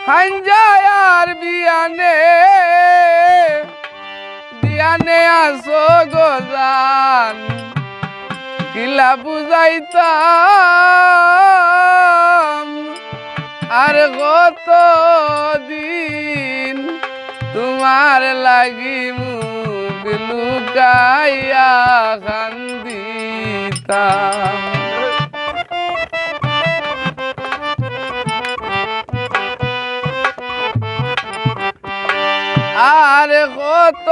হাঞ্জায়ার বিয়ানে বিয়ানে আসো গোজান কিলা বুঝাইতাম আর কত দিন তোমার লাগি মুখ লুকাইয়া কান্দিতাম। আর কত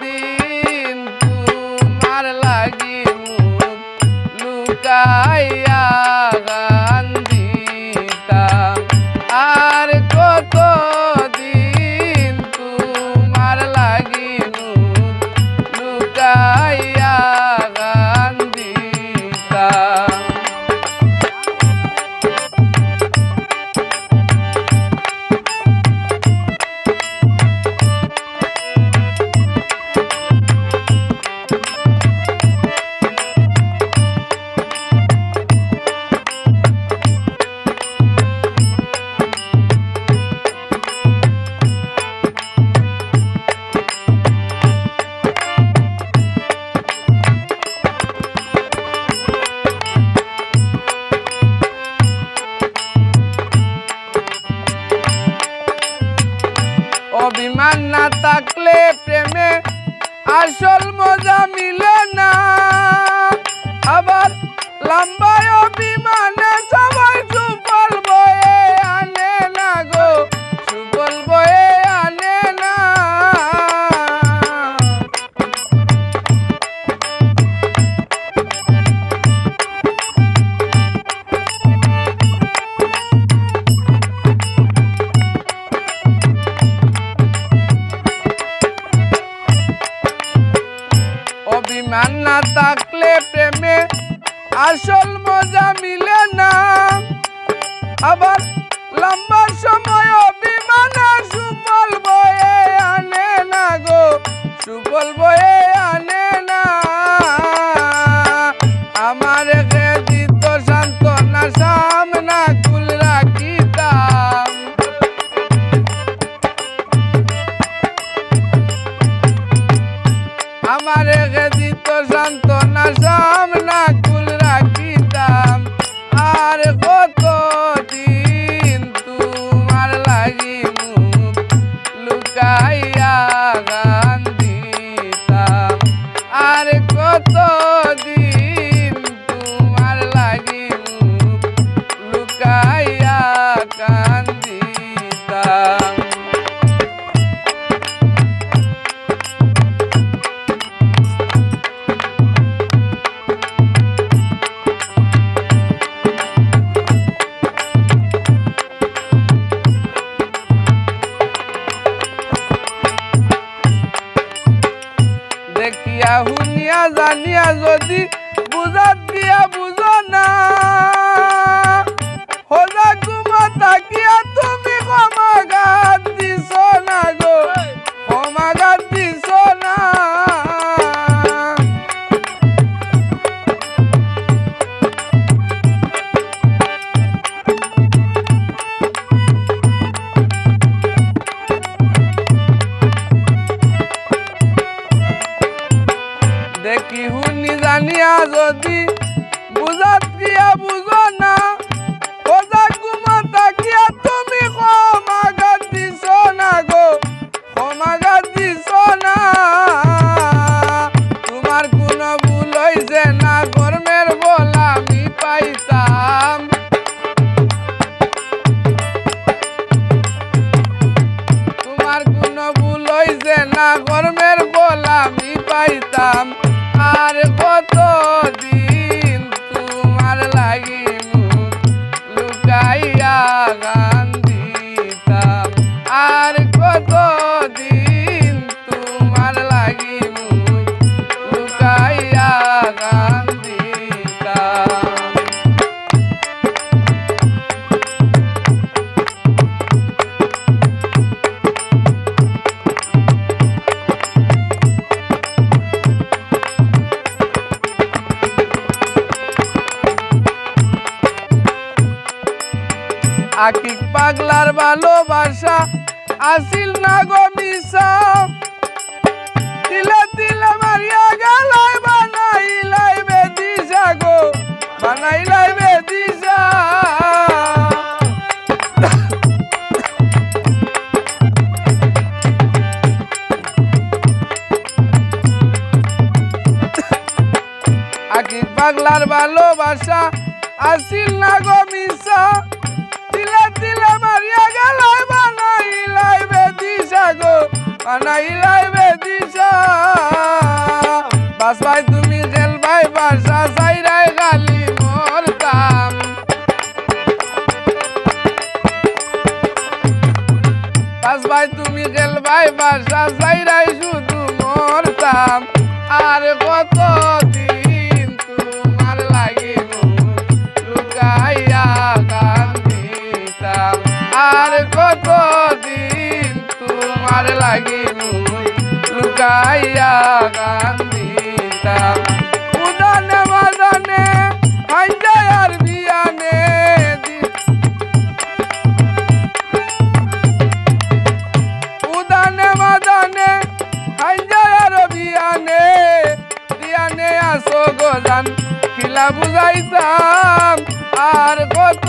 দিন তোমার লাগি মুখ লুকাইয়া কান্দিতাম। আর কত দিন তোমার লাগি মুখ লুকাইয়া কান্দিতাম। অভিমান না থাকলে প্রেমে আসল মজা মিলে না। আবার লম্বায় অভিমানে সবাই সুফল বয়ে আনে না গো, সুফল বয়ে আনে না। অভিমান না থাকলে প্রেমে আসল মজা মিলে না। আবার লম্বা সময় অভিমানে সুফল বয়ে আনে না গো, সুফল বয়ে আনে না। আমার দিত সান্ত্বনা সামনা কুল রাখিতাম। আমার দিত সান্ত্বনা সামনা কুল রাখিতাম। আর কত দিন তোমার লাগি মুখ লুকাইয়া কান্দিতাম। আর কত দিন তোমার লাগি মুখ লুকাইয়া কান্দিতাম। দেখিয়া শুনিয়া জানিয়া যদি বুঝাত দিয়া বুঝো না। হোজা কুমা তাকিয়া তুমি ক্ষমাঘাত দিছ না গো, ক্ষমাঘাত দিছ না। দেখি শুনি জানিয়া যদি বুঝাত দিয়া বুঝো না। ওজা কুমা তাকিয়া তুমি ক্ষমাঘাত দিছ না গো, ক্ষমাঘাত দিছ না। তোমার কোনো ভুল হইছে না, কর্মের বল আমি পাইতাম। তোমার কোনো ভুল হইছে না, কর্মের বল আমি পাইতাম। আর কত দিন তোমার লাগি মুখ লুকাইয়া কান্দিতাম। আর কত দিন তোমার লাগি মুখ লুকাইয়া কান্দিতাম। আকিক পাগলার ভালোবাসা আসিল না গো মিশা তিলে তিলে মারিয়া গেলাই বানাইলাই বেদিশা গো বানাইলাই বেদিশা আকিক পাগলার ভালোবাসা আসিল না গো মিশা তিলে তিলে মারিয়া গেলাই বানাইলাই বেদিশা গো বানাইলাই বেদিশা বাস ভাই তুমি জেল ভাই বাসা সাইরাই গালি মরতাম বাস ভাই তুমি জেল ভাই বাসা সাইরাই শুধু মরতাম আর কত দিন তোমার লাগিব লুকাইয়া কান্দিতাম আর কত দিন তোমার লাগিব লুকাইয়া কান্দিতাম উদানে মাদানে হাইজায় আর বিয়ানে উদানে মাদানে হাইজায় আর বিয়ানে বিয়ানে আসো গোজান কিলা বুঝাইতাম আর কত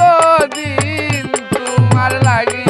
দিন তোমার লাগি